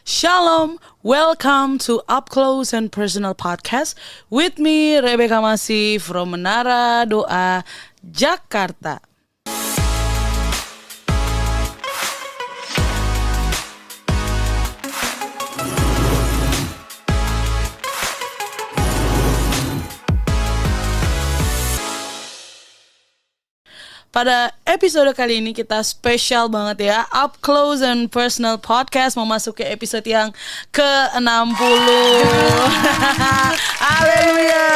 Shalom, welcome to Up Close and Personal Podcast with me, Rebecca Masih from Menara Doa, Jakarta. Pada episode kali ini kita spesial banget ya, Up Close and Personal Podcast memasuki episode yang ke-60. Haleluya.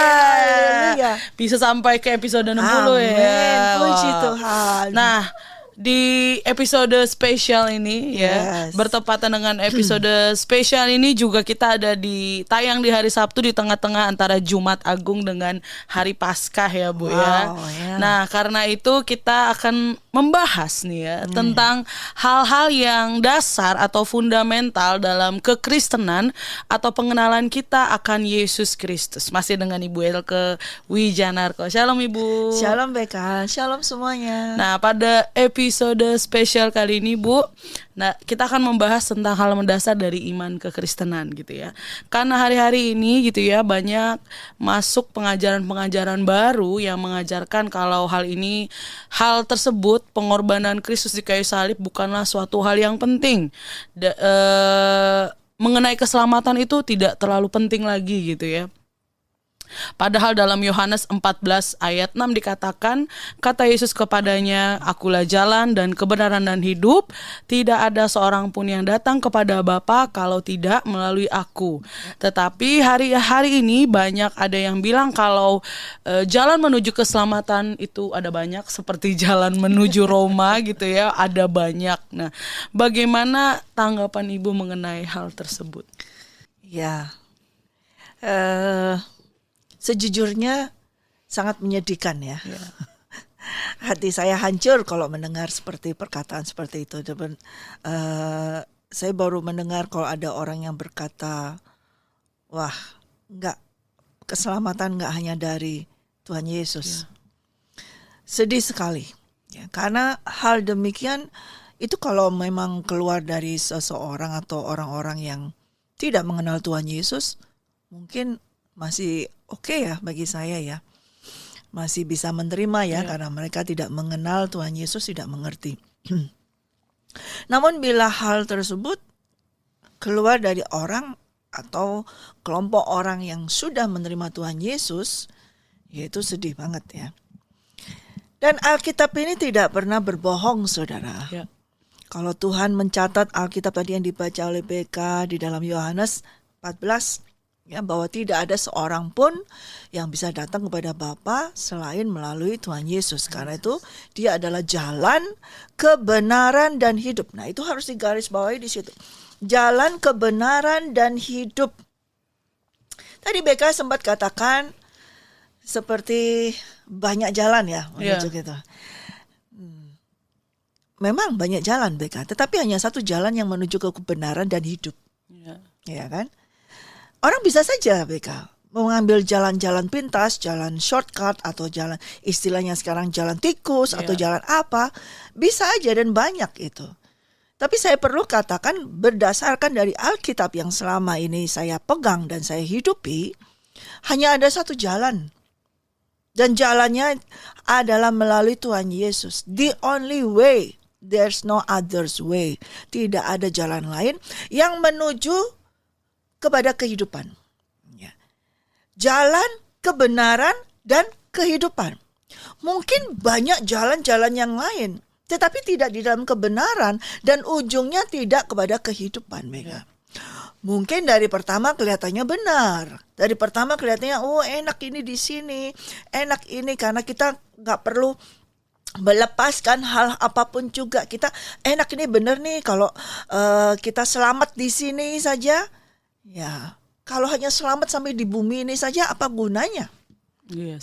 Bisa sampai ke episode 60. Amen. Ya. Puji Tuhan. Nah, di episode spesial ini ya, bertepatan dengan episode spesial ini juga kita ada tayang di hari Sabtu di tengah-tengah antara Jumat Agung dengan Hari Paskah ya Bu ya. Nah, karena itu kita akan membahas nih ya tentang hal-hal yang dasar atau fundamental dalam kekristenan atau pengenalan kita akan Yesus Kristus. Masih dengan Ibu Elke Wijanarko. Shalom Ibu. Shalom Beka, shalom semuanya. Nah, pada episode spesial kali ini Bu, nah kita akan membahas tentang hal mendasar dari iman kekristenan gitu ya. Karena hari-hari ini gitu ya banyak masuk pengajaran-pengajaran baru yang mengajarkan kalau hal tersebut, pengorbanan Kristus di kayu salib bukanlah suatu hal yang penting. Mengenai keselamatan itu tidak terlalu penting lagi gitu ya. Padahal dalam Yohanes 14 ayat 6 dikatakan, kata Yesus kepadanya, akulah jalan dan kebenaran dan hidup, tidak ada seorang pun yang datang kepada Bapa kalau tidak melalui aku. Tetapi hari-hari ini banyak ada yang bilang kalau jalan menuju keselamatan itu ada banyak, seperti jalan menuju Roma gitu ya, ada banyak. Nah, bagaimana tanggapan Ibu mengenai hal tersebut? Ya, sejujurnya sangat menyedihkan ya. Hati saya hancur kalau mendengar perkataan seperti itu. Saya baru mendengar kalau ada orang yang berkata, wah, keselamatan enggak hanya dari Tuhan Yesus. Sedih sekali. Ya, karena hal demikian itu kalau memang keluar dari seseorang atau orang-orang yang tidak mengenal Tuhan Yesus, mungkin masih oke ya bagi saya ya. Masih bisa menerima ya karena mereka tidak mengenal Tuhan Yesus, tidak mengerti. Namun bila hal tersebut keluar dari orang atau kelompok orang yang sudah menerima Tuhan Yesus, ya itu sedih banget ya. Dan Alkitab ini tidak pernah berbohong saudara. Kalau Tuhan mencatat Alkitab tadi yang dibaca oleh BK di dalam Yohanes 14, ya, bahwa tidak ada seorang pun yang bisa datang kepada Bapa selain melalui Tuhan Yesus. Karena itu dia adalah jalan, kebenaran, dan hidup. Nah, itu harus digarisbawahi di situ. Jalan, kebenaran, dan hidup. Tadi BK sempat katakan seperti banyak jalan ya menuju gitu. Memang banyak jalan BK, tetapi hanya satu jalan yang menuju ke kebenaran dan hidup. Ya kan? Orang bisa saja BK mengambil jalan-jalan pintas, jalan shortcut atau jalan istilahnya sekarang jalan tikus atau jalan apa, bisa aja dan banyak itu. Tapi saya perlu katakan berdasarkan dari Alkitab yang selama ini saya pegang dan saya hidupi, hanya ada satu jalan. Dan jalannya adalah melalui Tuhan Yesus. The only way, there's no other's way. Tidak ada jalan lain yang menuju kepada kehidupan. Jalan, kebenaran, dan kehidupan. Mungkin banyak jalan-jalan yang lain, tetapi tidak di dalam kebenaran dan ujungnya tidak kepada kehidupan. Mungkin dari pertama kelihatannya benar. Dari pertama kelihatannya, oh enak ini di sini, enak ini karena kita nggak perlu melepaskan hal apapun juga. Kita enak ini benar nih kalau kita selamat di sini saja. Ya, kalau hanya selamat sampai di bumi ini saja, apa gunanya?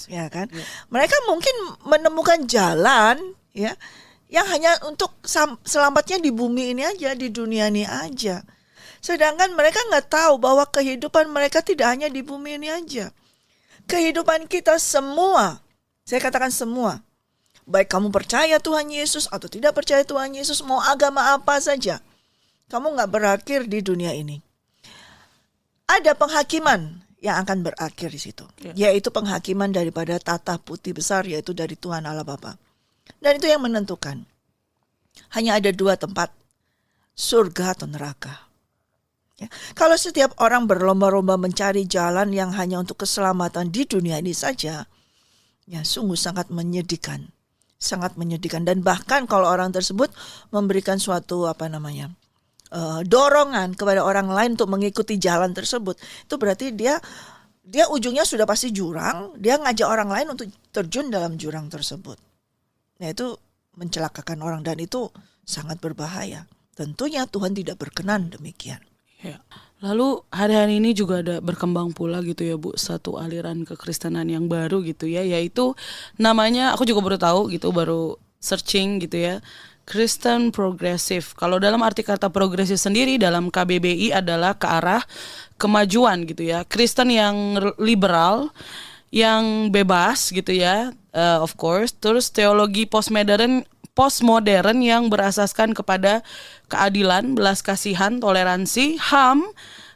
Ya kan? Mereka mungkin menemukan jalan, ya, yang hanya untuk selamatnya di bumi ini aja, di dunia ini aja. Sedangkan mereka nggak tahu bahwa kehidupan mereka tidak hanya di bumi ini aja. Kehidupan kita semua, saya katakan semua, baik kamu percaya Tuhan Yesus atau tidak percaya Tuhan Yesus, mau agama apa saja, Kamu nggak berakhir di dunia ini. Ada penghakiman yang akan berakhir di situ, yaitu penghakiman daripada tahta putih besar, yaitu dari Tuhan Allah Bapa. Dan itu yang menentukan. Hanya ada dua tempat, surga atau neraka. Ya. Kalau setiap orang berlomba-lomba mencari jalan yang hanya untuk keselamatan di dunia ini saja, ya sungguh sangat menyedihkan. Sangat menyedihkan. Dan bahkan kalau orang tersebut memberikan suatu dorongan kepada orang lain untuk mengikuti jalan tersebut, itu berarti dia ujungnya sudah pasti jurang, dia ngajak orang lain untuk terjun dalam jurang tersebut. Nah, itu mencelakakan orang dan itu sangat berbahaya. Tentunya Tuhan tidak berkenan demikian. Ya. Lalu hari-hari ini juga ada berkembang pula gitu ya Bu, satu aliran kekristenan yang baru gitu ya, yaitu namanya, aku juga baru tahu gitu, baru searching gitu ya, Kristen progresif. Kalau dalam arti kata progresif sendiri dalam KBBI adalah ke arah kemajuan gitu ya. Kristen yang liberal, yang bebas gitu ya, of course. Terus teologi postmodern yang berasaskan kepada keadilan, belas kasihan, toleransi, HAM,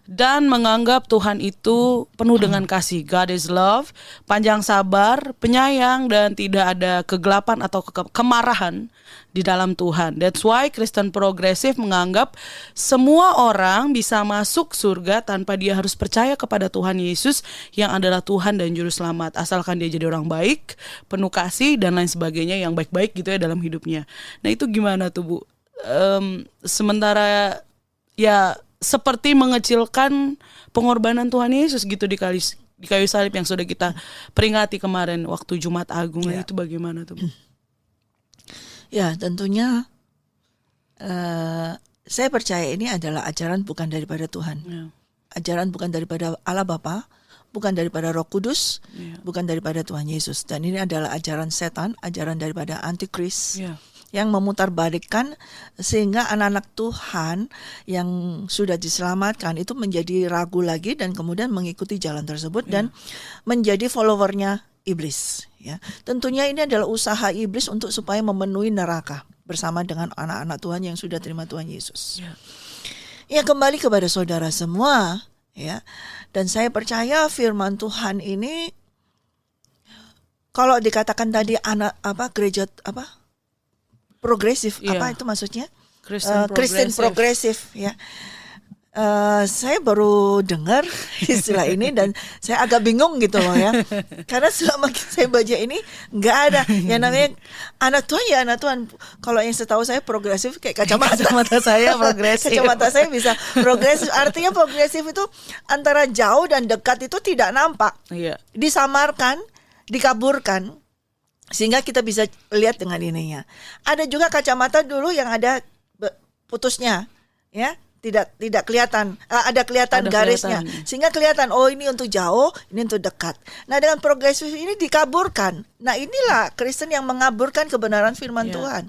dan menganggap Tuhan itu penuh dengan kasih. God is love, panjang sabar, penyayang, dan tidak ada kegelapan atau kemarahan di dalam Tuhan. That's why Kristen progresif menganggap semua orang bisa masuk surga tanpa dia harus percaya kepada Tuhan Yesus yang adalah Tuhan dan Juru Selamat. Asalkan dia jadi orang baik, penuh kasih, dan lain sebagainya yang baik-baik gitu ya dalam hidupnya. Nah itu gimana tuh Bu? Sementara ya seperti mengecilkan pengorbanan Tuhan Yesus gitu di kayu salib yang sudah kita peringati kemarin waktu Jumat Agung. Ya. Itu bagaimana tuh Bu? Ya tentunya saya percaya ini adalah ajaran bukan daripada Tuhan. Ya. Ajaran bukan daripada Allah Bapa, bukan daripada Roh Kudus, bukan daripada Tuhan Yesus. Dan ini adalah ajaran setan, ajaran daripada antikris. Yang memutarbalikkan sehingga anak-anak Tuhan yang sudah diselamatkan itu menjadi ragu lagi dan kemudian mengikuti jalan tersebut dan menjadi followernya iblis. Ya, tentunya ini adalah usaha iblis untuk supaya memenuhi neraka bersama dengan anak-anak Tuhan yang sudah terima Tuhan Yesus. Ya kembali kepada saudara semua, ya. Dan saya percaya firman Tuhan ini, kalau dikatakan tadi gereja progresif, apa itu maksudnya? Kristen progresif, ya. Saya baru dengar istilah ini dan saya agak bingung gitu loh ya. Karena selama saya baca ini nggak ada yang namanya anak Tuhan ya anak Tuhan. Kalau yang setahu saya progresif kayak kacamata saya progresif. Kacamata saya bisa progresif. Artinya progresif itu antara jauh dan dekat itu tidak nampak. Disamarkan, dikaburkan. Sehingga kita bisa lihat dengan ininya. Ada juga kacamata dulu yang ada putusnya, ya, tidak kelihatan, ada kelihatan garisnya, sehingga kelihatan oh ini untuk jauh, ini untuk dekat. Nah dengan progresif ini dikaburkan. Nah inilah Kristen yang mengaburkan kebenaran firman Tuhan.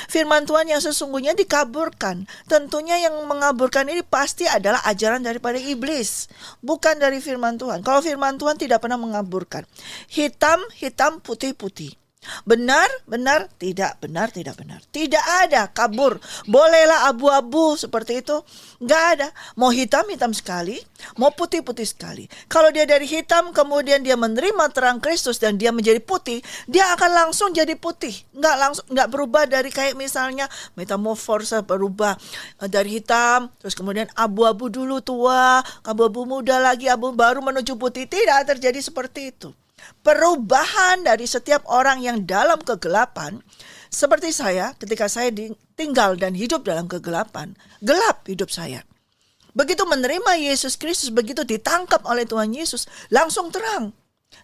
Firman Tuhan yang sesungguhnya dikaburkan. Tentunya yang mengaburkan ini pasti adalah ajaran daripada iblis, bukan dari firman Tuhan. Kalau firman Tuhan tidak pernah mengaburkan. Hitam, putih. Benar, tidak benar. Tidak ada kabur. Bolehlah abu-abu seperti itu. Nggak ada. Mau hitam sekali, mau putih sekali. Kalau dia dari hitam, kemudian dia menerima terang Kristus dan dia menjadi putih, dia akan langsung jadi putih. Nggak berubah dari kayak misalnya metamorfosa, berubah dari hitam, terus kemudian abu-abu dulu tua, abu-abu muda lagi, abu baru menuju putih. Tidak terjadi seperti itu. Perubahan dari setiap orang yang dalam kegelapan, seperti saya ketika saya tinggal dan hidup dalam kegelapan, gelap hidup saya. Begitu menerima Yesus Kristus, begitu ditangkap oleh Tuhan Yesus, langsung terang.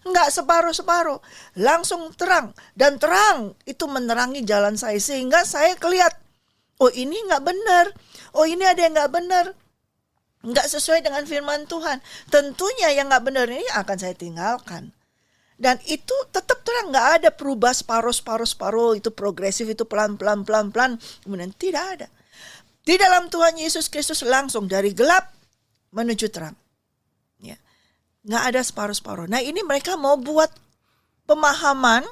Enggak separuh-separuh, langsung terang. Dan terang itu menerangi jalan saya sehingga saya kelihat, oh ini enggak benar, oh ini ada yang enggak benar. Enggak sesuai dengan firman Tuhan. Tentunya yang enggak benar ini akan saya tinggalkan. Dan itu tetap terang, nggak ada perubah separuh, itu progresif, itu pelan, kemudian tidak ada. Di dalam Tuhan Yesus Kristus langsung dari gelap menuju terang. Ya. Nggak ada separuh. Nah ini mereka mau buat pemahaman,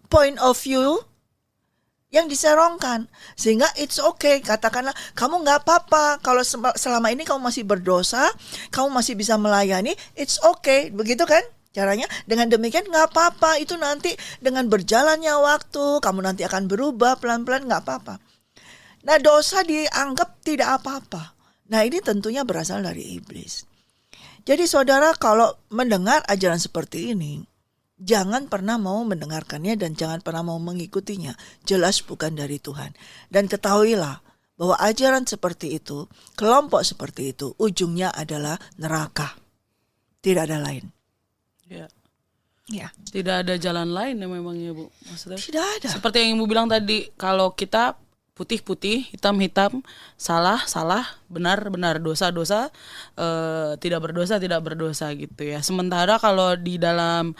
point of view, yang diserongkan. Sehingga it's okay, katakanlah kamu nggak apa-apa kalau selama ini kamu masih berdosa, kamu masih bisa melayani, it's okay, begitu kan caranya. Dengan demikian nggak apa-apa, itu nanti dengan berjalannya waktu kamu nanti akan berubah pelan-pelan, nggak apa-apa. Nah, dosa dianggap tidak apa-apa. Nah, ini tentunya berasal dari iblis. Jadi saudara, kalau mendengar ajaran seperti ini, jangan pernah mau mendengarkannya dan jangan pernah mau mengikutinya. Jelas bukan dari Tuhan. Dan ketahuilah bahwa ajaran seperti itu, kelompok seperti itu, ujungnya adalah neraka. Tidak ada lain. Ya. Ya. Tidak ada jalan lain ya memangnya, Bu. Maksudnya Tidak ada. seperti yang Ibu bilang tadi, kalau kita putih-putih, hitam-hitam, salah, benar, dosa-dosa, tidak berdosa gitu ya. Sementara kalau di dalam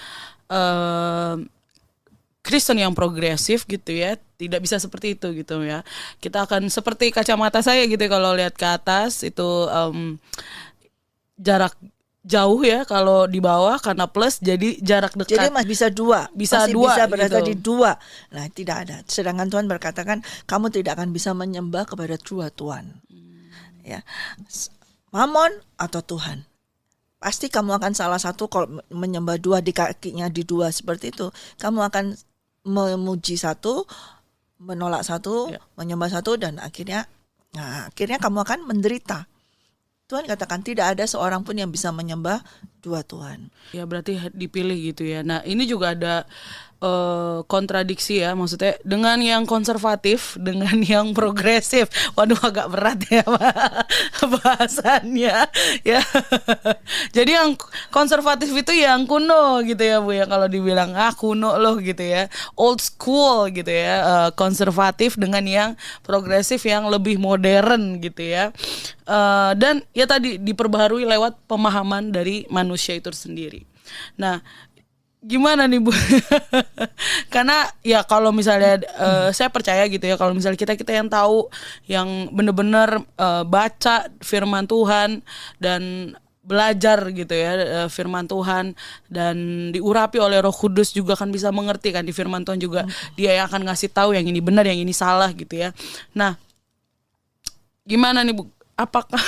Kristen yang progresif gitu ya, tidak bisa seperti itu gitu ya. Kita akan seperti kacamata saya gitu ya, kalau lihat ke atas itu jarak jauh ya, kalau di bawah karena plus jadi jarak dekat. Jadi masih bisa dua. Masih bisa berada gitu. di dua. Nah, tidak ada. Sedangkan Tuhan berkatakan kamu tidak akan bisa menyembah kepada dua Tuhan. Ya. Mamon atau Tuhan. Pasti kamu akan salah satu. Kalau menyembah dua, di kakinya di dua seperti itu, kamu akan memuji satu, menolak satu, menyembah satu, dan akhirnya kamu akan menderita. Tuhan katakan tidak ada seorang pun yang bisa menyembah dua Tuhan. Ya berarti dipilih gitu ya. Nah ini juga ada kontradiksi ya, maksudnya dengan yang konservatif dengan yang progresif. Waduh agak berat ya bahasannya ya. Jadi yang konservatif itu yang kuno gitu ya Bu ya, kalau dibilang kuno loh gitu ya, old school gitu ya. Konservatif dengan yang progresif yang lebih modern gitu ya. Dan ya tadi diperbaharui lewat pemahaman dari manusia itu sendiri. Nah gimana nih Bu? Karena ya kalau misalnya saya percaya gitu ya, kalau misalnya kita yang tahu, yang benar-benar baca firman Tuhan dan belajar gitu ya firman Tuhan dan diurapi oleh Roh Kudus, juga kan bisa mengerti kan di firman Tuhan juga. Dia yang akan ngasih tahu yang ini benar, yang ini salah gitu ya. Nah gimana nih Bu? Apakah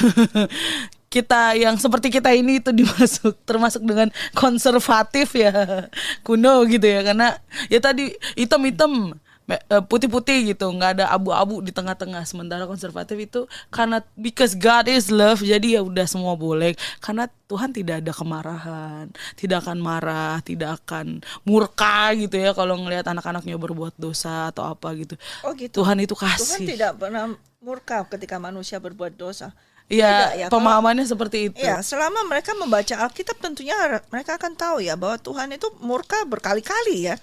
kita yang seperti kita ini itu termasuk dengan konservatif ya, kuno gitu ya, karena ya tadi hitam-hitam, putih-putih gitu, nggak ada abu-abu di tengah-tengah. Sementara konservatif itu karena because God is love, jadi ya udah semua boleh, karena Tuhan tidak ada kemarahan, tidak akan marah, tidak akan murka gitu ya kalau ngelihat anak-anaknya berbuat dosa atau apa gitu. Oh gitu. Tuhan itu kasih. Tuhan tidak pernah murka ketika manusia berbuat dosa. Ya, pemahamannya seperti itu. Ya, selama mereka membaca Alkitab tentunya mereka akan tahu ya bahwa Tuhan itu murka berkali-kali ya.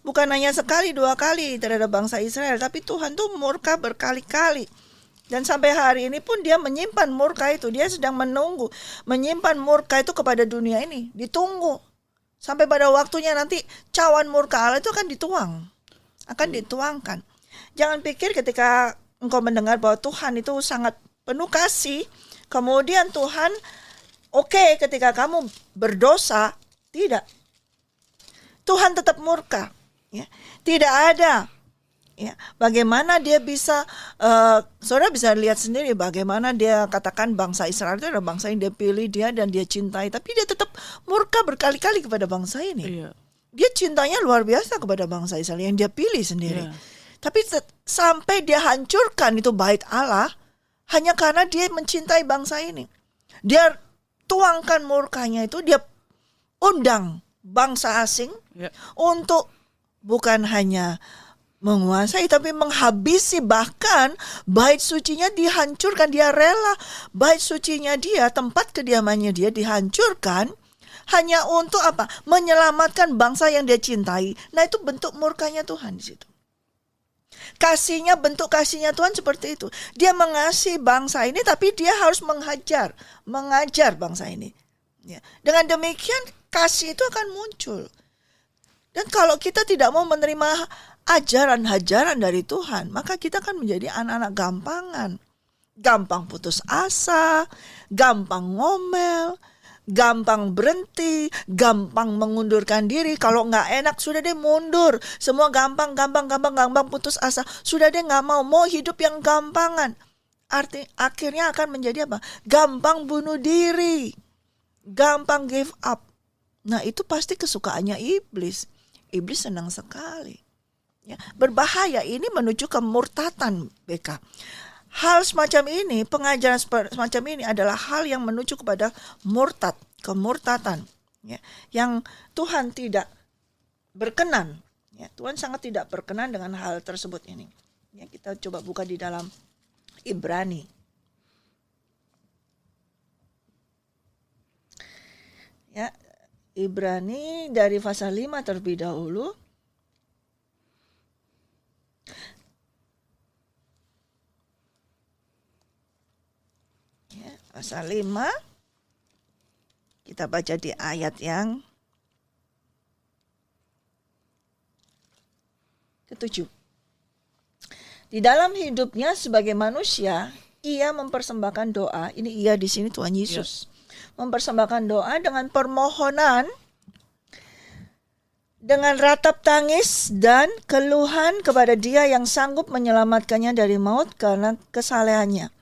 Bukan hanya sekali, dua kali terhadap bangsa Israel, tapi Tuhan tuh murka berkali-kali. Dan sampai hari ini pun dia menyimpan murka itu, dia sedang menunggu, menyimpan murka itu kepada dunia ini, ditunggu. Sampai pada waktunya nanti cawan murka Allah itu akan dituangkan. Jangan pikir ketika engkau mendengar bahwa Tuhan itu sangat penuh kasih, kemudian Tuhan oke ketika kamu berdosa. Tidak. Tuhan tetap murka ya. Tidak ada ya. Bagaimana dia bisa saudara bisa lihat sendiri bagaimana dia katakan bangsa Israel itu adalah bangsa yang dia pilih dia dan dia cintai, tapi dia tetap murka berkali-kali kepada bangsa ini. Iya. Dia cintanya luar biasa kepada bangsa Israel yang dia pilih sendiri. Iya. Tapi sampai dia hancurkan itu bait Allah hanya karena dia mencintai bangsa ini. Dia tuangkan murkanya itu, dia undang bangsa asing untuk bukan hanya menguasai tapi menghabisi, bahkan bait sucinya dihancurkan. Dia rela bait sucinya dia, tempat kediamannya dia dihancurkan hanya untuk apa? Menyelamatkan bangsa yang dia cintai. Nah itu bentuk murkanya Tuhan di situ. Kasihnya, bentuk kasihnya Tuhan seperti itu. Dia mengasihi bangsa ini, tapi dia harus mengajar bangsa ini. Ya. Dengan demikian kasih itu akan muncul. Dan kalau kita tidak mau menerima ajaran-ajaran dari Tuhan, maka kita akan menjadi anak-anak gampangan. Gampang putus asa, gampang ngomel, gampang berhenti, gampang mengundurkan diri. Kalau nggak enak sudah deh mundur. Semua gampang putus asa. Sudah deh nggak mau hidup yang gampangan. Akhirnya akan menjadi apa? Gampang bunuh diri, gampang give up. Nah itu pasti kesukaannya iblis. Iblis senang sekali. Ya, berbahaya, ini menuju kemurtatan BK. Hal semacam ini, pengajaran semacam ini adalah hal yang menuju kepada murtad, kemurtatan, ya, yang Tuhan tidak berkenan. Ya, Tuhan sangat tidak berkenan dengan hal tersebut ini. Ya, kita coba buka di dalam Ibrani. Ya, Ibrani dari pasal 5 terlebih dahulu. Pasal 5, kita baca di ayat yang ke-7. Di dalam hidupnya sebagai manusia, ia mempersembahkan doa. Ini ia di sini Tuhan Yesus. Mempersembahkan doa dengan permohonan, dengan ratap tangis dan keluhan kepada Dia yang sanggup menyelamatkannya dari maut karena kesalehannya.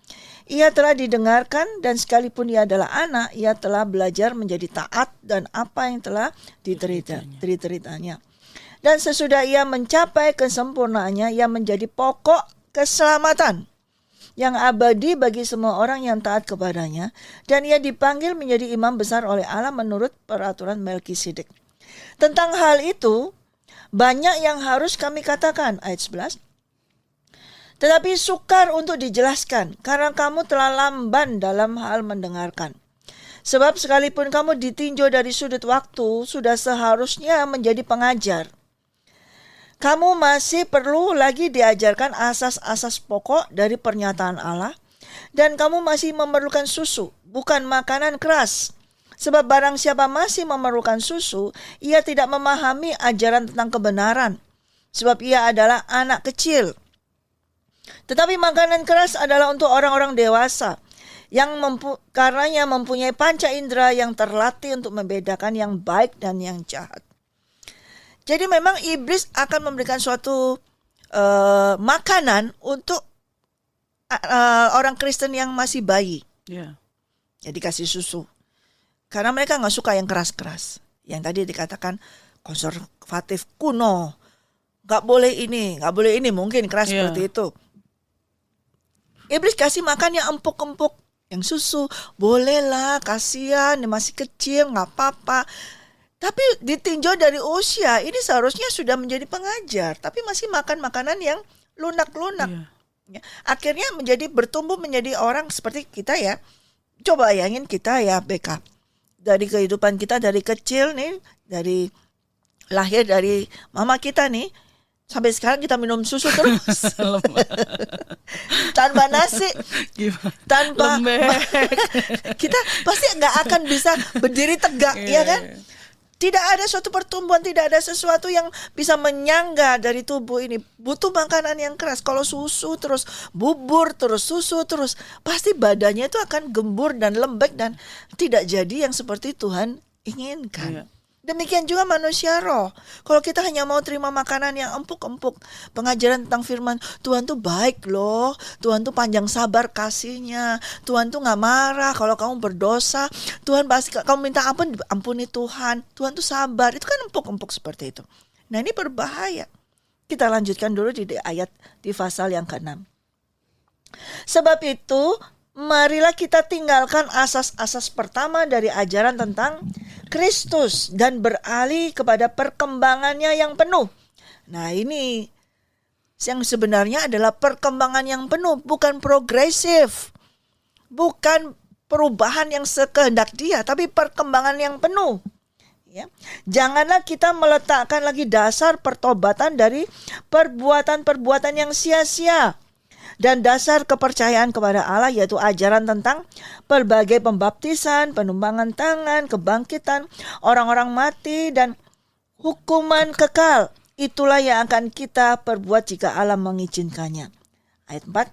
Ia telah didengarkan dan sekalipun ia adalah anak, ia telah belajar menjadi taat dan apa yang telah diteritanya. Dan sesudah ia mencapai kesempurnaannya, ia menjadi pokok keselamatan yang abadi bagi semua orang yang taat kepadanya. Dan ia dipanggil menjadi imam besar oleh Allah menurut peraturan Melkisedek. Tentang hal itu, banyak yang harus kami katakan. Ayat 11. Tetapi sukar untuk dijelaskan, karena kamu telah lamban dalam hal mendengarkan. Sebab sekalipun kamu ditinjau dari sudut waktu, sudah seharusnya menjadi pengajar. Kamu masih perlu lagi diajarkan asas-asas pokok dari pernyataan Allah, dan kamu masih memerlukan susu, bukan makanan keras. Sebab barang siapa masih memerlukan susu, ia tidak memahami ajaran tentang kebenaran, sebab ia adalah anak kecil. Tetapi makanan keras adalah untuk orang-orang dewasa yang karenanya mempunyai panca indera yang terlatih untuk membedakan yang baik dan yang jahat. Jadi memang iblis akan memberikan suatu makanan untuk orang Kristen yang masih bayi. Yeah. Jadi kasih susu. Karena mereka nggak suka yang keras-keras. Yang tadi dikatakan konservatif kuno. Nggak boleh ini, mungkin keras seperti itu. Iblis kasih makan yang empuk-empuk, yang susu, bolehlah, kasihan, masih kecil, nggak apa-apa. Tapi ditinjau dari usia, ini seharusnya sudah menjadi pengajar, tapi masih makan makanan yang lunak-lunak. Ya, akhirnya bertumbuh menjadi orang seperti kita ya. Coba bayangin kita ya BK. Dari kehidupan kita dari kecil nih, dari lahir dari mama kita nih, sampai sekarang kita minum susu terus. Tanpa nasi, tanpa kita pasti nggak akan bisa berdiri tegak, ya kan? Tidak ada suatu pertumbuhan, tidak ada sesuatu yang bisa menyangga dari tubuh ini. Butuh makanan yang keras. Kalau susu terus, bubur terus, susu terus, pasti badannya itu akan gembur dan lembek dan tidak jadi yang seperti Tuhan inginkan. Demikian juga manusia roh. Kalau kita hanya mau terima makanan yang empuk-empuk, pengajaran tentang firman, Tuhan tuh baik loh, Tuhan tuh panjang sabar kasihnya, Tuhan tuh gak marah kalau kamu berdosa, Tuhan pasti kamu minta ampun, ampuni Tuhan, Tuhan tuh sabar. Itu kan empuk-empuk seperti itu. Nah ini berbahaya. Kita lanjutkan dulu di ayat di pasal yang ke-6. Sebab itu, marilah kita tinggalkan asas-asas pertama dari ajaran tentang Kristus dan beralih kepada perkembangannya yang penuh. Nah ini yang sebenarnya adalah perkembangan yang penuh, bukan progresif. Bukan perubahan yang sekehendak Dia, tapi perkembangan yang penuh. Ya. Janganlah kita meletakkan lagi dasar pertobatan dari perbuatan-perbuatan yang sia-sia. Dan dasar kepercayaan kepada Allah, yaitu ajaran tentang berbagai pembaptisan, penumpangan tangan, kebangkitan, orang-orang mati, dan hukuman kekal. Itulah yang akan kita perbuat jika Allah mengizinkannya. Ayat 4.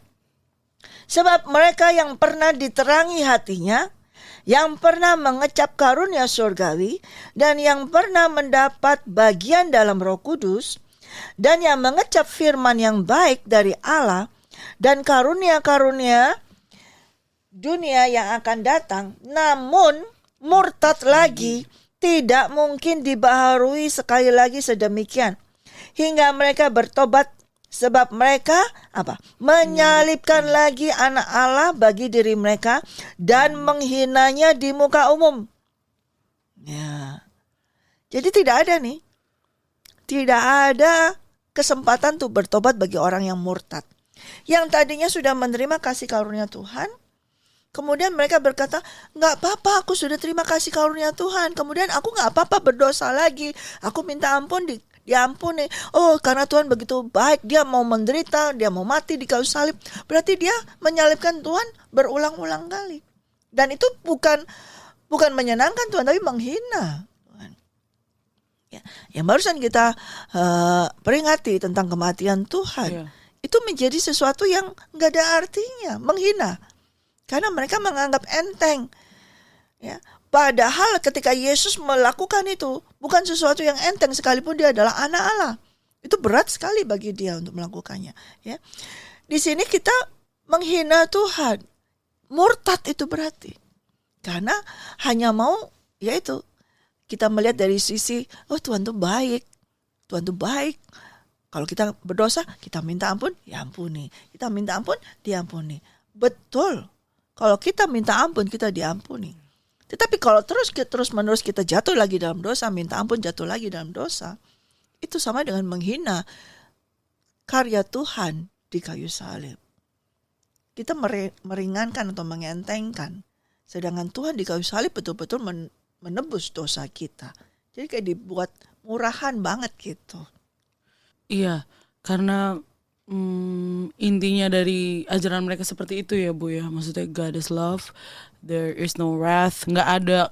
Sebab mereka yang pernah diterangi hatinya yang pernah mengecap karunia surgawi, dan yang pernah mendapat bagian dalam Roh Kudus, dan yang mengecap firman yang baik dari Allah, dan karunia-karunia dunia yang akan datang, namun murtad lagi, tidak mungkin dibaharui sekali lagi sedemikian, hingga mereka bertobat, sebab mereka menyalibkan lagi anak Allah bagi diri mereka dan menghinanya di muka umum. Ya. Jadi tidak ada kesempatan untuk bertobat bagi orang yang murtad, yang tadinya sudah menerima kasih karunia Tuhan. Kemudian mereka berkata, nggak apa-apa, aku sudah terima kasih karunia Tuhan. Kemudian aku nggak apa-apa berdosa lagi. Aku minta ampun, diampuni. Oh, karena Tuhan begitu baik, dia mau menderita, dia mau mati di kayu salib. Berarti dia menyalibkan Tuhan berulang-ulang kali. Dan itu bukan menyenangkan Tuhan, tapi menghina Tuhan. Ya, yang barusan kita peringati tentang kematian Tuhan, itu menjadi sesuatu yang nggak ada artinya, menghina. Karena mereka menganggap enteng. Ya. Padahal ketika Yesus melakukan itu, bukan sesuatu yang enteng sekalipun dia adalah anak Allah. Itu berat sekali bagi dia untuk melakukannya. Ya. Di sini kita menghina Tuhan. Murtad itu berarti. Karena hanya mau, yaitu kita melihat dari sisi, oh Tuhan tuh baik. Tuhan tuh baik. Kalau kita berdosa, kita minta ampun, diampuni. Kita minta ampun, diampuni. Betul. Kalau kita minta ampun, kita diampuni. Tetapi kalau terus-menerus kita jatuh lagi dalam dosa, minta ampun jatuh lagi dalam dosa, itu sama dengan menghina karya Tuhan di kayu salib. Kita meringankan atau mengentengkan. Sedangkan Tuhan di kayu salib betul-betul menebus dosa kita. Jadi kayak dibuat murahan banget gitu. Iya, karena intinya dari ajaran mereka seperti itu ya Bu ya. Maksudnya God is love, there is no wrath, nggak ada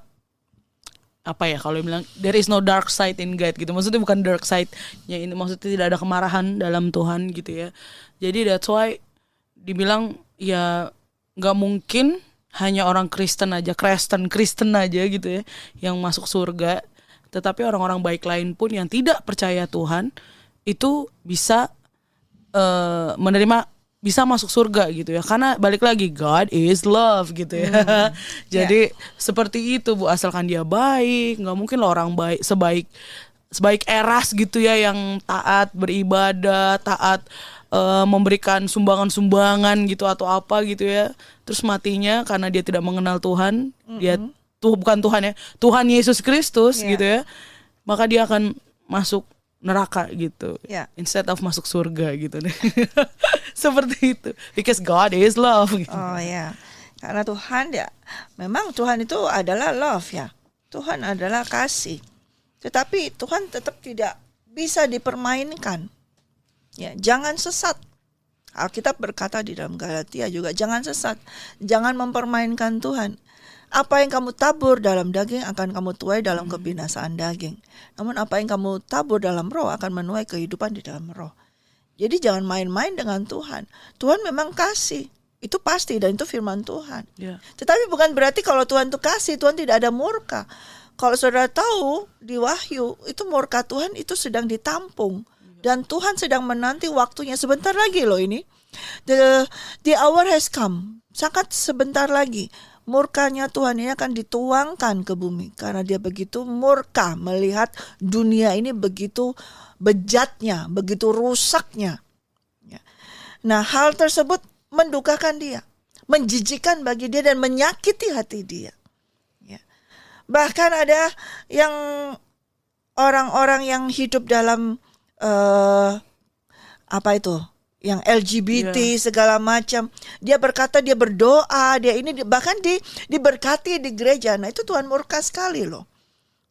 kalau bilang there is no dark side in God gitu. Maksudnya bukan dark side ya, ini maksudnya tidak ada kemarahan dalam Tuhan gitu ya. Jadi that's why dibilang ya nggak mungkin hanya orang Kristen aja gitu ya yang masuk surga, tetapi orang-orang baik lain pun yang tidak percaya Tuhan itu bisa menerima, bisa masuk surga gitu ya, karena balik lagi God is love gitu ya. Jadi seperti itu Bu, asalkan dia baik. Nggak mungkin loh orang baik sebaik Eras gitu ya, yang taat beribadah, taat memberikan sumbangan gitu atau apa gitu ya, terus matinya karena dia tidak mengenal Tuhan. Dia bukan Tuhan ya, Tuhan Yesus Kristus gitu ya, maka dia akan masuk neraka gitu, instead of masuk surga gitu deh. Seperti itu, because God is love gitu. Oh ya, karena Tuhan memang Tuhan itu adalah love ya, Tuhan adalah kasih. Tetapi Tuhan tetap tidak bisa dipermainkan. Ya, jangan sesat. Alkitab berkata di dalam Galatia juga, jangan sesat, jangan mempermainkan Tuhan. Apa yang kamu tabur dalam daging akan kamu tuai dalam kebinasaan daging. Namun apa yang kamu tabur dalam roh akan menuai kehidupan di dalam roh. Jadi jangan main-main dengan Tuhan. Tuhan memang kasih. Itu pasti, dan itu firman Tuhan. Tetapi bukan berarti kalau Tuhan itu kasih, Tuhan tidak ada murka. Kalau saudara tahu di Wahyu, itu murka Tuhan itu sedang ditampung. Dan Tuhan sedang menanti waktunya. Sebentar lagi loh ini. The hour has come. Sangat sebentar lagi. Murkanya Tuhan ini akan dituangkan ke bumi. Karena dia begitu murka melihat dunia ini begitu bejatnya, begitu rusaknya. Nah, hal tersebut mendukakan dia, menjijikkan bagi dia dan menyakiti hati dia. Bahkan ada yang orang-orang yang hidup dalam yang LGBT segala macam, dia berkata, dia berdoa, dia ini bahkan diberkati di gereja. Nah, itu Tuhan murka sekali loh.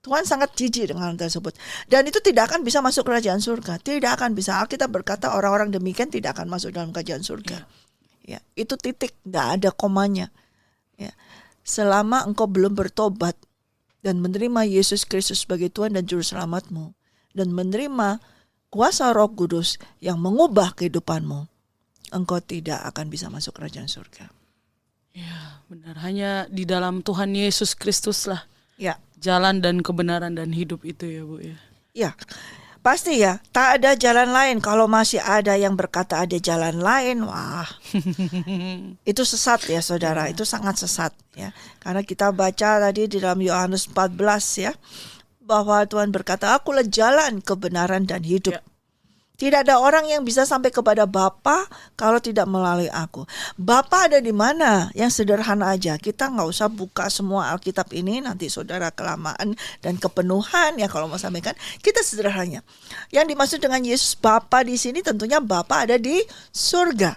Tuhan sangat jijik dengan hal tersebut. Dan itu tidak akan bisa masuk kerajaan surga. Tidak akan bisa. Alkitab berkata orang-orang demikian tidak akan masuk dalam kerajaan surga. Ya, itu titik, tidak ada komanya. Ya. Selama engkau belum bertobat dan menerima Yesus Kristus sebagai Tuhan dan Juru Selamatmu, dan menerima kuasa Roh Kudus yang mengubah kehidupanmu, engkau tidak akan bisa masuk kerajaan surga. Ya, benar. Hanya di dalam Tuhan Yesus Kristus lah Ya, jalan dan kebenaran dan hidup itu ya Bu ya. ya. Pasti ya, tak ada jalan lain. Kalau masih ada yang berkata ada jalan lain, wah, itu sesat ya saudara, itu sangat sesat ya. Karena kita baca tadi di dalam Yohanes 14 ya, bahwa Tuhan berkata, akulah jalan, kebenaran dan hidup. Ya. Tidak ada orang yang bisa sampai kepada Bapa kalau tidak melalui aku. Bapa ada di mana? Yang sederhana aja. Kita nggak usah buka semua Alkitab ini. Nanti saudara kelamaan dan kepenuhan ya kalau mau sampaikan. Kita sederhananya. Yang dimaksud dengan Yesus Bapa di sini tentunya Bapa ada di surga.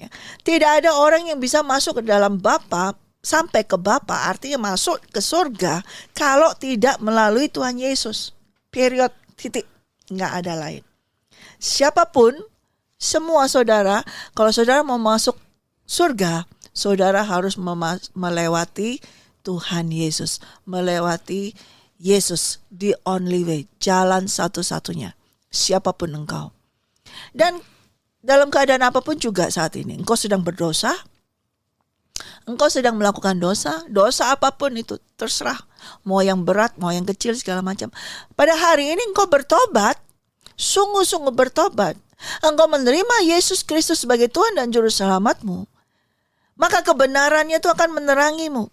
Ya. Tidak ada orang yang bisa masuk ke dalam Bapa sampai ke Bapa, artinya masuk ke surga kalau tidak melalui Tuhan Yesus. Period, titik. Nggak ada lain. Siapapun, semua saudara, kalau saudara mau masuk surga, saudara harus melewati Tuhan Yesus. Melewati Yesus, the only way, jalan satu-satunya. Siapapun engkau. Dan dalam keadaan apapun juga saat ini, engkau sedang berdosa, engkau sedang melakukan dosa, dosa apapun itu terserah. Mau yang berat, mau yang kecil, segala macam. Pada hari ini engkau bertobat, sungguh-sungguh bertobat, engkau menerima Yesus Kristus sebagai Tuhan dan Juru Selamatmu, maka kebenarannya itu akan menerangimu,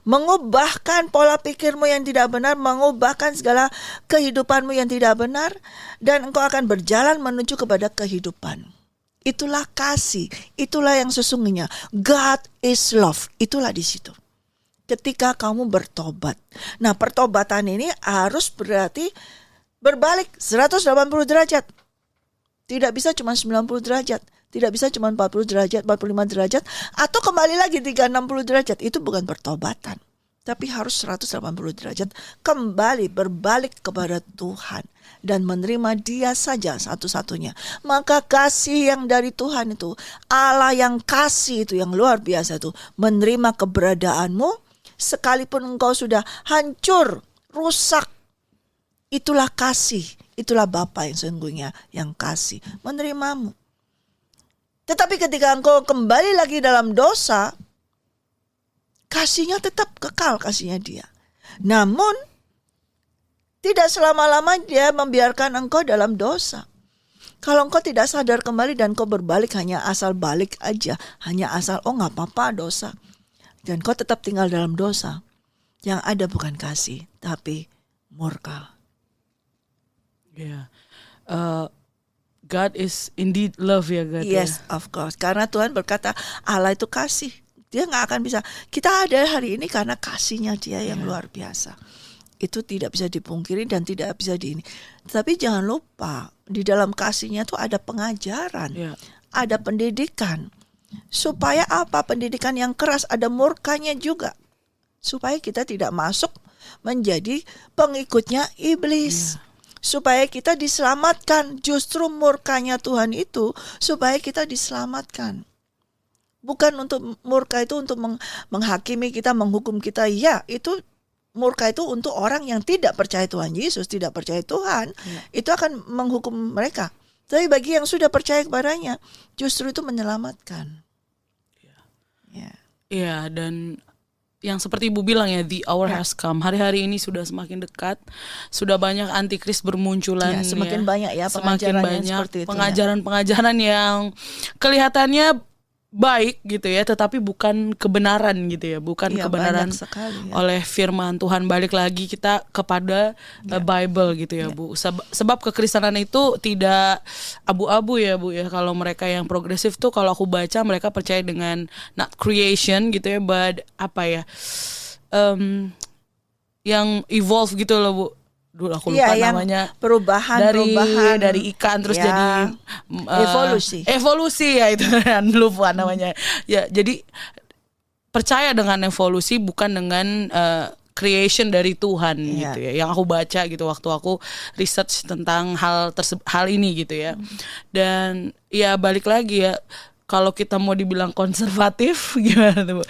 mengubahkan pola pikirmu yang tidak benar, mengubahkan segala kehidupanmu yang tidak benar, dan engkau akan berjalan menuju kepada kehidupan. Itulah kasih, itulah yang sesungguhnya. God is love, itulah di situ. Ketika kamu bertobat. Nah, pertobatan ini harus berarti berbalik 180 derajat. Tidak bisa cuma 90 derajat. Tidak bisa cuma 40 derajat, 45 derajat. Atau kembali lagi 360 derajat. Itu bukan pertobatan. Tapi harus 180 derajat. Kembali berbalik kepada Tuhan. Dan menerima Dia saja satu-satunya. Maka kasih yang dari Tuhan itu, Allah yang kasih itu, yang luar biasa itu, menerima keberadaanmu. Sekalipun engkau sudah hancur, rusak, itulah kasih, itulah Bapa yang sesungguhnya yang kasih, menerimamu. Tetapi ketika engkau kembali lagi dalam dosa, kasihnya tetap kekal, kasihnya Dia. Namun, tidak selama-lama Dia membiarkan engkau dalam dosa. Kalau engkau tidak sadar kembali dan engkau berbalik, hanya asal balik aja, hanya asal, oh gak apa-apa dosa. Dan engkau tetap tinggal dalam dosa, yang ada bukan kasih, tapi murka. Yeah. God is indeed love ya God. Yes, ya. of course. Karena Tuhan berkata Allah itu kasih. Dia gak akan bisa. Kita ada hari ini karena kasihnya Dia yang luar biasa. Itu tidak bisa dipungkiri dan tidak bisa Tapi jangan lupa, di dalam kasihnya itu ada pengajaran. Ada pendidikan. Supaya apa? Pendidikan yang keras, ada murkanya juga. Supaya kita tidak masuk menjadi pengikutnya iblis. Supaya kita diselamatkan. Justru murkanya Tuhan itu supaya kita diselamatkan. Bukan untuk murka itu untuk menghakimi kita, menghukum kita. Ya, itu murka itu untuk orang yang tidak percaya Tuhan Yesus, tidak percaya Tuhan. Itu akan menghukum mereka. Tapi bagi yang sudah percaya kepadanya, justru itu menyelamatkan. Iya, dan yang seperti Ibu bilang ya, the hour has come. Hari-hari ini sudah semakin dekat, sudah banyak antikris bermunculan. Semakin banyak ya semakin banyak seperti itu, pengajaran-pengajaran yang kelihatannya baik gitu ya, tetapi bukan kebenaran gitu ya, bukan kebenaran sekali, oleh firman Tuhan. Balik lagi kita kepada Bible gitu ya Bu. Sebab kekristenan itu tidak abu-abu ya Bu ya. Kalau mereka yang progresif tuh, kalau aku baca mereka percaya dengan not creation gitu ya, but apa ya, yang evolve gitu loh Bu. Dulu aku lupa namanya, perubahan dari ikan terus jadi evolusi ya, itu lupa namanya ya. Jadi percaya dengan evolusi, bukan dengan creation dari Tuhan gitu ya. Yang aku baca gitu waktu aku research tentang hal ini gitu ya. Dan ya balik lagi ya, kalau kita mau dibilang konservatif gimana tuh Bu?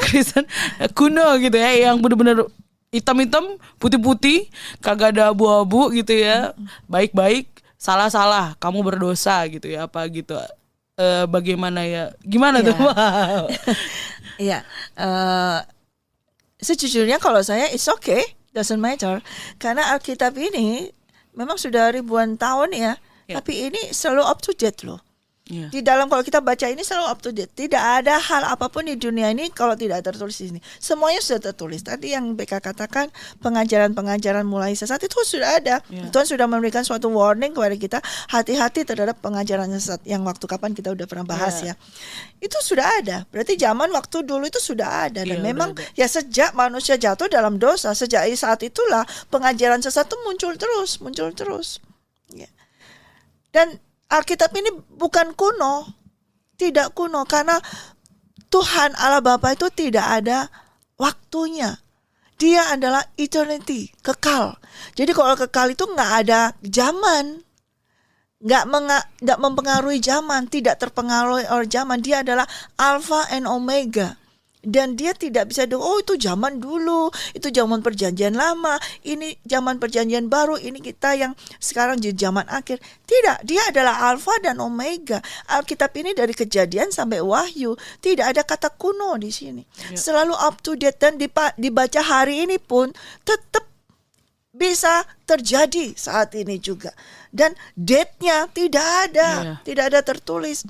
Kristen kuno gitu ya, yang benar-benar hitam-hitam, putih-putih, kagak ada abu-abu gitu ya. Baik-baik, salah-salah, kamu berdosa gitu ya, apa gitu. bagaimana ya? Gimana Iya. tuh? Wow. Iya, sejujurnya kalau saya it's okay, doesn't matter. Karena Alkitab ini memang sudah ribuan tahun ya, Ya. tapi ini selalu up to date loh. Iya. Di dalam kalau kita baca ini selalu up to date. Tidak ada hal apapun di dunia ini kalau tidak tertulis di sini. Semuanya sudah tertulis. Tadi yang BK katakan pengajaran-pengajaran mulai sesat itu sudah ada. Ya. Tuhan sudah memberikan suatu warning kepada kita, hati-hati terhadap pengajaran sesat yang waktu kapan kita udah pernah bahas Ya. ya. Itu sudah ada. Berarti zaman waktu dulu itu sudah ada dan Iya, memang udah ada. ya sejak manusia jatuh dalam dosa, sejak saat itulah pengajaran sesat itu muncul terus. Ya. Dan Alkitab ini bukan kuno, tidak kuno karena Tuhan Allah Bapa itu tidak ada waktunya. Dia adalah eternity, kekal. Jadi kalau kekal itu nggak ada zaman, nggak mempengaruhi zaman, tidak terpengaruhi oleh zaman. Dia adalah Alpha and Omega. Dan dia tidak bisa itu zaman dulu, itu zaman perjanjian lama, ini zaman perjanjian baru, ini kita yang sekarang di zaman akhir. Tidak, dia adalah Alfa dan Omega. Alkitab ini dari Kejadian sampai Wahyu, tidak ada kata kuno di sini. Ya. Selalu up to date dan dibaca hari ini pun tetap bisa terjadi saat ini juga. Dan date-nya tidak ada, tidak ada tertulis.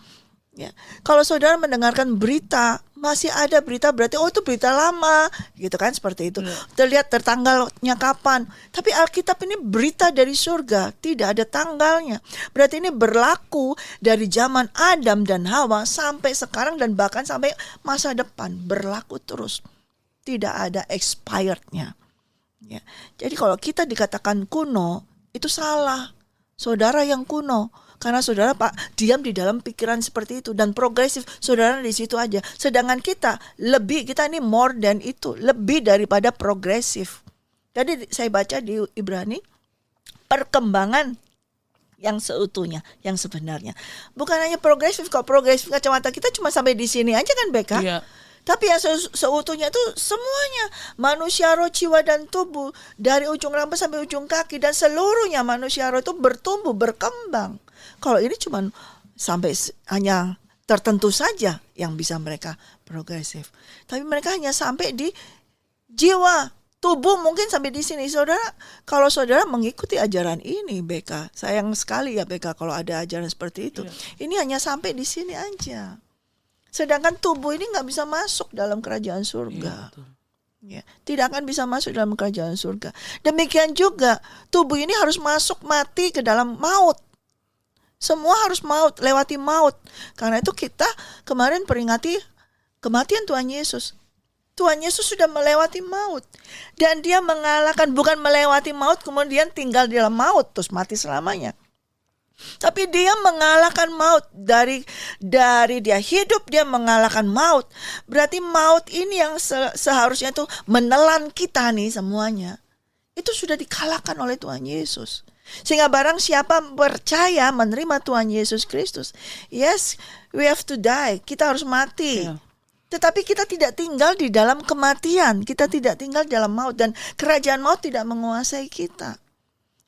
Ya. Kalau saudara mendengarkan berita, masih ada berita berarti itu berita lama, gitu kan, seperti itu. Terlihat tertanggalnya kapan. Tapi Alkitab ini berita dari surga, tidak ada tanggalnya. Berarti ini berlaku dari zaman Adam dan Hawa sampai sekarang dan bahkan sampai masa depan, berlaku terus. Tidak ada expirednya. Ya. Jadi kalau kita dikatakan kuno, itu salah. Saudara yang kuno. Karena saudara diam di dalam pikiran seperti itu dan progresif, saudara di situ aja. Sedangkan kita ini more than itu, lebih daripada progresif. Jadi saya baca di Ibrani, perkembangan yang seutuhnya, yang sebenarnya. Bukan hanya progresif, kalau progresif kacamata kita cuma sampai di sini aja kan BK? Iya. Tapi yang seutuhnya itu semuanya, manusia roh, jiwa dan tubuh, dari ujung rambut sampai ujung kaki, dan seluruhnya manusia roh itu bertumbuh, berkembang. Kalau ini cuma sampai hanya tertentu saja yang bisa mereka progresif. Tapi mereka hanya sampai di jiwa, tubuh mungkin sampai di sini. Saudara, kalau saudara mengikuti ajaran ini BK, sayang sekali ya BK kalau ada ajaran seperti itu. Ini hanya sampai di sini aja. Sedangkan tubuh ini nggak bisa masuk dalam kerajaan surga. Ya, tidak akan bisa masuk dalam kerajaan surga. Demikian juga tubuh ini harus masuk mati ke dalam maut. Semua harus maut, lewati maut. Karena itu kita kemarin peringati kematian Tuhan Yesus. Tuhan Yesus sudah melewati maut. Dan dia mengalahkan, bukan melewati maut kemudian tinggal di dalam maut terus mati selamanya. Tapi dia mengalahkan maut. Dari dia hidup, dia mengalahkan maut. Berarti maut ini yang seharusnya itu menelan kita nih semuanya. Itu sudah dikalahkan oleh Tuhan Yesus. Sehingga barang siapa percaya menerima Tuhan Yesus Kristus, yes, we have to die. Kita harus mati. Tetapi kita tidak tinggal di dalam kematian. Kita tidak tinggal di dalam maut. Dan kerajaan maut tidak menguasai kita.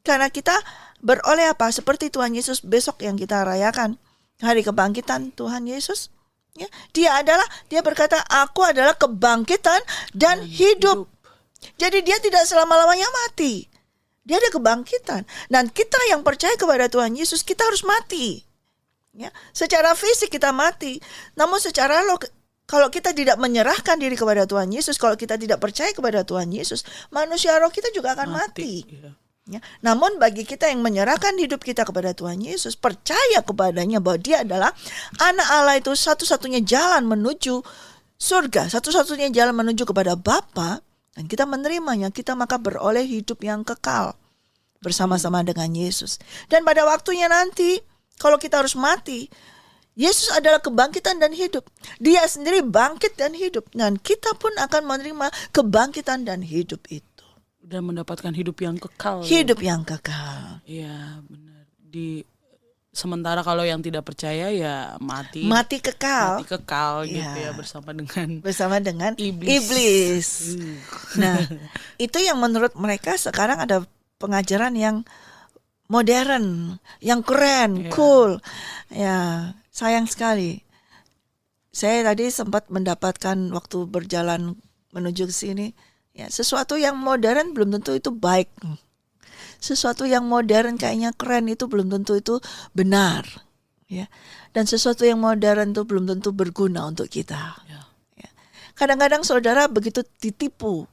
Karena kita beroleh apa? Seperti Tuhan Yesus besok yang kita rayakan. Hari kebangkitan Tuhan Yesus. Ya, dia berkata, aku adalah kebangkitan dan hidup. Jadi dia tidak selama-lamanya mati. Dia ada kebangkitan. Dan kita yang percaya kepada Tuhan Yesus, kita harus mati. Ya, secara fisik kita mati. Namun secara kalau kita tidak menyerahkan diri kepada Tuhan Yesus, kalau kita tidak percaya kepada Tuhan Yesus, manusia roh kita juga akan mati. Ya, namun bagi kita yang menyerahkan hidup kita kepada Tuhan Yesus, percaya kepadanya bahwa dia adalah anak Allah, itu satu-satunya jalan menuju surga, satu-satunya jalan menuju kepada Bapa. Dan kita menerimanya, kita maka beroleh hidup yang kekal bersama-sama dengan Yesus. Dan pada waktunya nanti, kalau kita harus mati, Yesus adalah kebangkitan dan hidup. Dia sendiri bangkit dan hidup. Dan kita pun akan menerima kebangkitan dan hidup itu. Dan mendapatkan hidup yang kekal. Hidup yang kekal. Iya, benar. Sementara kalau yang tidak percaya ya mati kekal gitu ya, bersama dengan iblis. Nah, itu yang menurut mereka sekarang ada pengajaran yang modern, yang keren, cool. Ya, sayang sekali. Saya tadi sempat mendapatkan waktu berjalan menuju ke sini, ya, sesuatu yang modern belum tentu itu baik. Sesuatu yang modern kayaknya keren itu belum tentu itu benar, ya. Dan sesuatu yang modern itu belum tentu berguna untuk kita. Ya. Kadang-kadang saudara begitu ditipu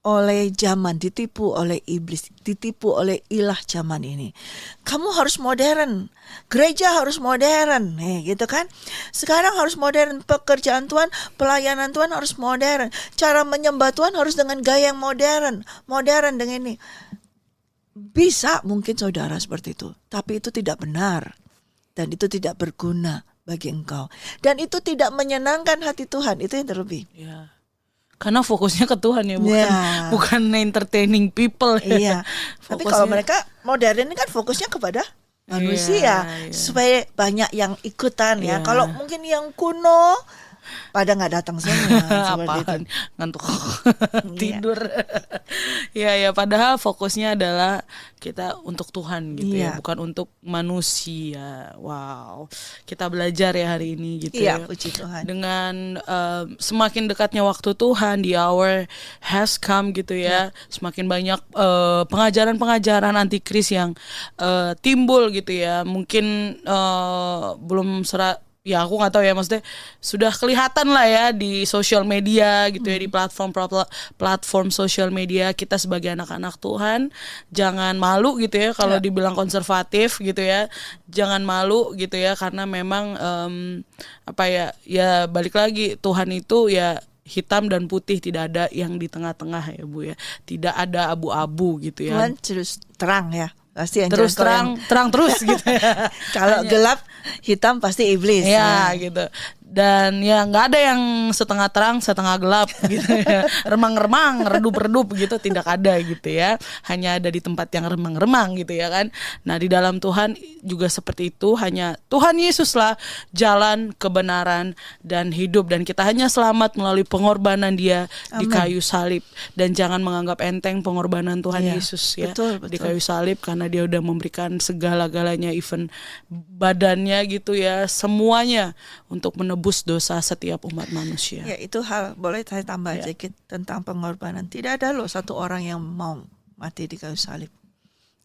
oleh zaman, ditipu oleh iblis, ditipu oleh ilah zaman ini. Kamu harus modern, gereja harus modern, gitu kan? Sekarang harus modern, pekerjaan Tuhan, pelayanan Tuhan harus modern, cara menyembah Tuhan harus dengan gaya yang modern dengan ini. Bisa mungkin saudara seperti itu, tapi itu tidak benar dan itu tidak berguna bagi engkau dan itu tidak menyenangkan hati Tuhan, itu yang terlebih. Ya. Karena fokusnya ke Tuhan ya, bukan entertaining people. Iya. Tapi kalau mereka modern ini kan fokusnya kepada manusia, supaya banyak yang ikutan ya. Kalau mungkin yang kuno pada nggak datang semua seperti itu. Ngantuk tidur. Ya padahal fokusnya adalah kita untuk Tuhan gitu ya, bukan untuk manusia. Wow, kita belajar ya hari ini gitu ya. Puji Tuhan. Dengan semakin dekatnya waktu Tuhan, the hour has come gitu ya. Semakin banyak pengajaran-pengajaran antikris yang timbul gitu ya. Mungkin belum ya aku nggak tahu ya, maksudnya sudah kelihatan lah ya di sosial media gitu ya, di platform sosial media. Kita sebagai anak-anak Tuhan jangan malu gitu ya kalau dibilang konservatif gitu ya, jangan malu gitu ya, karena memang ya balik lagi, Tuhan itu ya hitam dan putih, tidak ada yang di tengah-tengah ya Bu ya, tidak ada abu-abu gitu ya. Tuhan terus terang ya. Pasti yang terus terang terus gitu ya. Kalau gelap hitam pasti iblis ya gitu. Dan ya nggak ada yang setengah terang setengah gelap gitu ya, remang-remang redup-redup gitu, tidak ada gitu ya, hanya ada di tempat yang remang-remang gitu ya kan. Nah di dalam Tuhan juga seperti itu, hanya Tuhan Yesus lah jalan, kebenaran dan hidup, dan kita hanya selamat melalui pengorbanan Dia di kayu salib. Dan jangan menganggap enteng pengorbanan Tuhan Yesus ya, betul. Di kayu salib, karena Dia udah memberikan segala-galanya, even badannya gitu ya, semuanya untuk menebus dosa setiap umat manusia. Ya, itu hal, boleh saya tambah sedikit tentang pengorbanan. Tidak ada loh satu orang yang mau mati di kayu salib,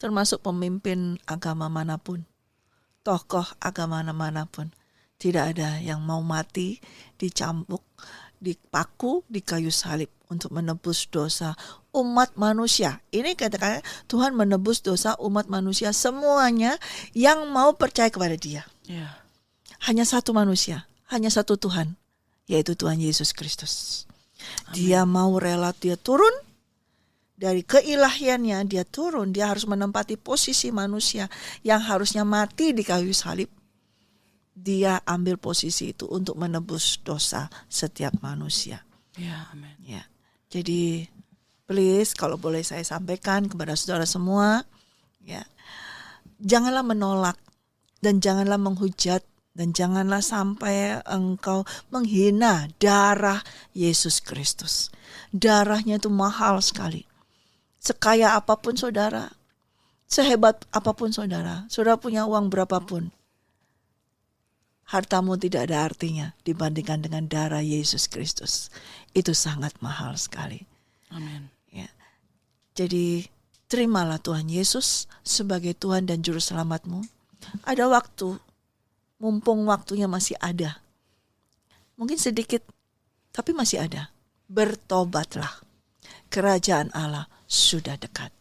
termasuk pemimpin agama manapun, tokoh agama manapun. Tidak ada yang mau mati dicambuk, dipaku di kayu salib untuk menebus dosa umat manusia. Ini katakan Tuhan menebus dosa umat manusia semuanya yang mau percaya kepada Dia. Hanya satu manusia, hanya satu Tuhan, yaitu Tuhan Yesus Kristus. Dia mau rela, Dia turun dari keilahiannya, Dia turun, Dia harus menempati posisi manusia yang harusnya mati di kayu salib. Dia ambil posisi itu untuk menebus dosa setiap manusia. Ya, amin. Ya. Jadi please, kalau boleh saya sampaikan kepada saudara semua, ya, janganlah menolak dan janganlah menghujat dan janganlah sampai engkau menghina darah Yesus Kristus. Darahnya itu mahal sekali. Sekaya apapun saudara, sehebat apapun saudara punya uang berapapun, hartamu tidak ada artinya dibandingkan dengan darah Yesus Kristus. Itu sangat mahal sekali. Amin. Ya. Jadi terimalah Tuhan Yesus sebagai Tuhan dan Juru Selamatmu. Ada waktu, mumpung waktunya masih ada. Mungkin sedikit, tapi masih ada. Bertobatlah. Kerajaan Allah sudah dekat.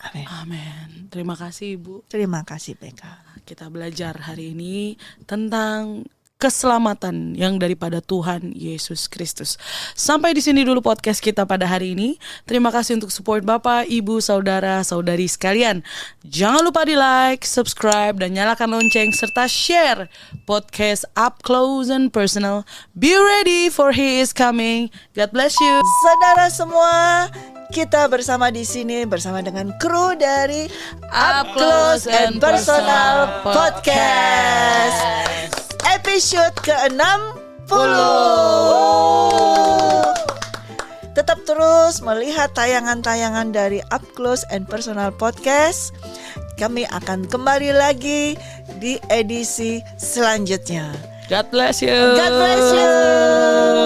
Amin. Amin. Terima kasih Ibu. Terima kasih Beka. Kita belajar hari ini tentang keselamatan yang daripada Tuhan Yesus Kristus. Sampai di sini dulu podcast kita pada hari ini. Terima kasih untuk support Bapak, Ibu, Saudara, Saudari sekalian. Jangan lupa di like, subscribe, dan nyalakan lonceng serta share podcast Up Close and Personal. Be ready for He is coming. God bless you. Saudara semua, kita bersama di sini bersama dengan kru dari Up Close and Personal Podcast. Episode ke-60. Tetap terus melihat tayangan-tayangan dari Up Close and Personal Podcast. Kami akan kembali lagi di edisi selanjutnya. God bless you. God bless you.